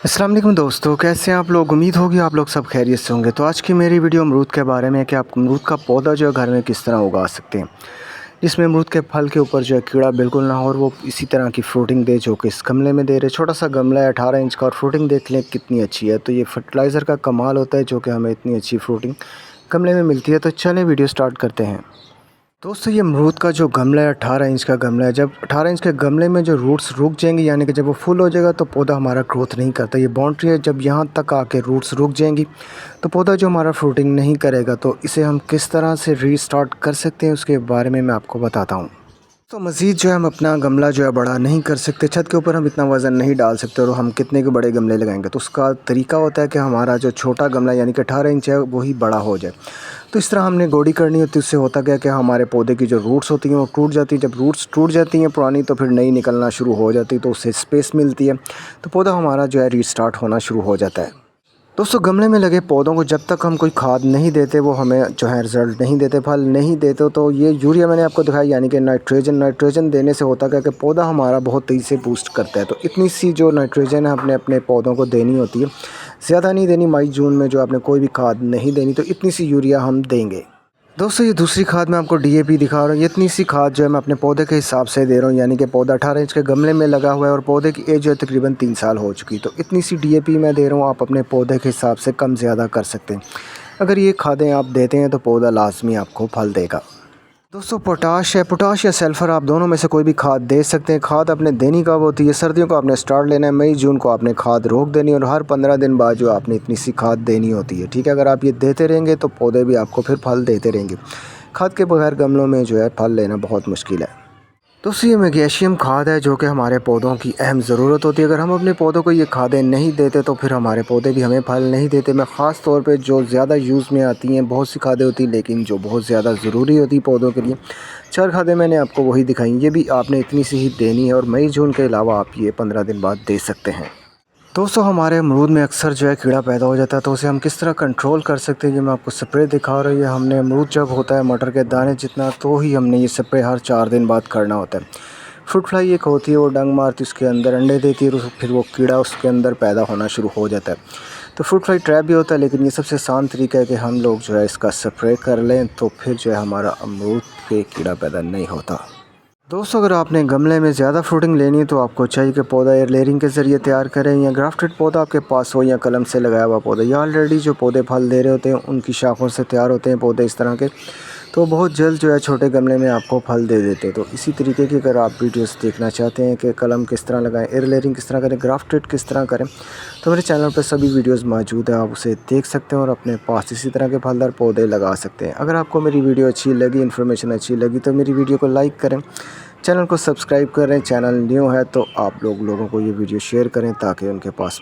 अस्सलाम वालेकुम दोस्तों, कैसे हैं आप लोग। उम्मीद होगी आप लोग सब खैरियत से होंगे। तो आज की मेरी वीडियो अमरूद के बारे में है कि आप अमरूद का पौधा जो है घर में किस तरह उगा सकते हैं, जिसमें अमरूद के फल के ऊपर जो है कीड़ा बिल्कुल ना हो और वो इसी तरह की फ्रूटिंग दे जो कि इस गमले में दे रहे। छोटा सा गमला है 18 इंच का और फ्रूटिंग देख लें कितनी अच्छी है। तो ये फर्टिलाइज़र का कमाल होता है जो कि हमें इतनी अच्छी फ्रूटिंग गमले में मिलती है। तो चलें वीडियो स्टार्ट करते हैं। दोस्तों, ये अमरूद का जो गमला है 18 इंच का गमला है। जब 18 इंच के गमले में जो रूट्स रुक जाएंगी, यानी कि जब वो फुल हो जाएगा तो पौधा हमारा ग्रोथ नहीं करता। ये बाउंड्री है, जब यहाँ तक आके रूट्स रुक जाएंगी तो पौधा जो हमारा फ्रूटिंग नहीं करेगा। तो इसे हम किस तरह से रीस्टार्ट कर सकते हैं उसके बारे में मैं आपको बताता हूँ। तो मज़ीद जो है हम अपना गमला जो है बड़ा नहीं कर सकते, छत के ऊपर हम इतना वज़न नहीं डाल सकते और हम कितने के बड़े गमले लगाएंगे। तो उसका तरीका होता है कि हमारा जो छोटा गमला यानी कि 18 इंच है वही बड़ा हो जाए। तो इस तरह हमने गोडी करनी होती है। उससे होता क्या कि हमारे पौधे की जो रूट्स होती हैं वो टूट जाती हैं। जब रूट्स टूट जाती हैं पुरानी तो फिर नई निकलना शुरू हो जाती है, तो उससे स्पेस मिलती है, तो पौधा हमारा जो है रीस्टार्ट होना शुरू हो जाता है। दोस्तों, गमले में लगे पौधों को जब तक हम कोई खाद नहीं देते वो हमें जो है रिज़ल्ट नहीं देते, फल नहीं देते। तो ये यूरिया मैंने आपको दिखाया, यानी कि नाइट्रोजन देने से होता क्या कि पौधा हमारा बहुत तेज़ी से बूस्ट करता है। तो इतनी सी जो नाइट्रोजन है अपने अपने पौधों को देनी होती है, ज़्यादा नहीं देनी। मई जून में जो आपने कोई भी खाद नहीं देनी, तो इतनी सी यूरिया हम देंगे। दोस्तों, ये दूसरी खाद मैं आपको डीएपी दिखा रहा हूँ। ये इतनी सी खाद जो है मैं अपने पौधे के हिसाब से दे रहा हूँ, यानी कि पौधा 18 इंच के गमले में लगा हुआ है और पौधे की एज जो है तकरीबन 3 साल हो चुकी। तो इतनी सी डीएपी मैं दे रहा हूँ। आप अपने पौधे के हिसाब से कम ज़्यादा कर सकते हैं। अगर ये खादें आप देते हैं तो पौधा लाजमी आपको फल देगा। दोस्तों, पोटाश या सल्फ़र, आप दोनों में से कोई भी खाद दे सकते हैं। खाद आपने देनी कब होती है? सर्दियों को आपने स्टार्ट लेना है, मई जून को आपने खाद रोक देनी है और हर 15 दिन बाद जो आपने इतनी सी खाद देनी होती है। ठीक है, अगर आप ये देते रहेंगे तो पौधे भी आपको फिर फल देते रहेंगे। खाद के बगैर गमलों में जो है फल लेना बहुत मुश्किल है। दोस्तों, ये मैग्नीशियम खाद है जो कि हमारे पौधों की अहम ज़रूरत होती है। अगर हम अपने पौधों को ये खादें नहीं देते तो फिर हमारे पौधे भी हमें फल नहीं देते। मैं ख़ास तौर पे जो ज़्यादा यूज़ में आती हैं, बहुत सी खादें होती हैं लेकिन जो बहुत ज़्यादा ज़रूरी होती है पौधों के लिए, 4 खादें मैंने आपको वही दिखाई। ये भी आपने इतनी सी ही देनी है और मई जून के अलावा आप ये 15 दिन बाद दे सकते हैं। दोस्तों, हमारे अमरूद में अक्सर जो है कीड़ा पैदा हो जाता है, तो उसे हम किस तरह कंट्रोल कर सकते हैं, ये मैं आपको स्प्रे दिखा रहा हूँ। ये हमने अमरूद जब होता है मटर के दाने जितना, तो ही हमने ये स्प्रे हर 4 दिन बाद करना होता है। फ्रूट फ्लाई एक होती है, वो डंग मारती है, उसके अंदर अंडे देती है और फिर वो कीड़ा उसके अंदर पैदा होना शुरू हो जाता है। तो फ्रूट फ्लाई ट्रैप भी होता है, लेकिन ये सबसे आसान तरीका है कि हम लोग जो है इसका स्प्रे कर लें, तो फिर जो है हमारा अमरूद पे कीड़ा पैदा नहीं होता। दोस्तों, अगर आपने गमले में ज़्यादा फ्रूटिंग लेनी है तो आपको चाहिए कि पौधा एयर लेयरिंग के ज़रिए तैयार करें, या ग्राफ्टेड पौधा आपके पास हो या कलम से लगाया हुआ पौधा, या ऑलरेडी जो पौधे फल दे रहे होते हैं उनकी शाखों से तैयार होते हैं पौधे इस तरह के, तो बहुत जल्द जो है छोटे गमले में आपको फल दे देते हैं। तो इसी तरीके की अगर आप वीडियोस देखना चाहते हैं कि कलम किस तरह लगाएं, एयर लेयरिंग किस तरह करें, ग्राफ्टेड किस तरह करें, तो मेरे चैनल पर सभी वीडियोस मौजूद हैं। आप उसे देख सकते हैं और अपने पास इसी तरह के फलदार पौधे लगा सकते हैं। अगर आपको मेरी वीडियो अच्छी लगी, इन्फॉर्मेशन अच्छी लगी, तो मेरी वीडियो को लाइक करें, चैनल को सब्सक्राइब करें। चैनल न्यू है तो आप लोगों को ये वीडियो शेयर करें ताकि उनके पास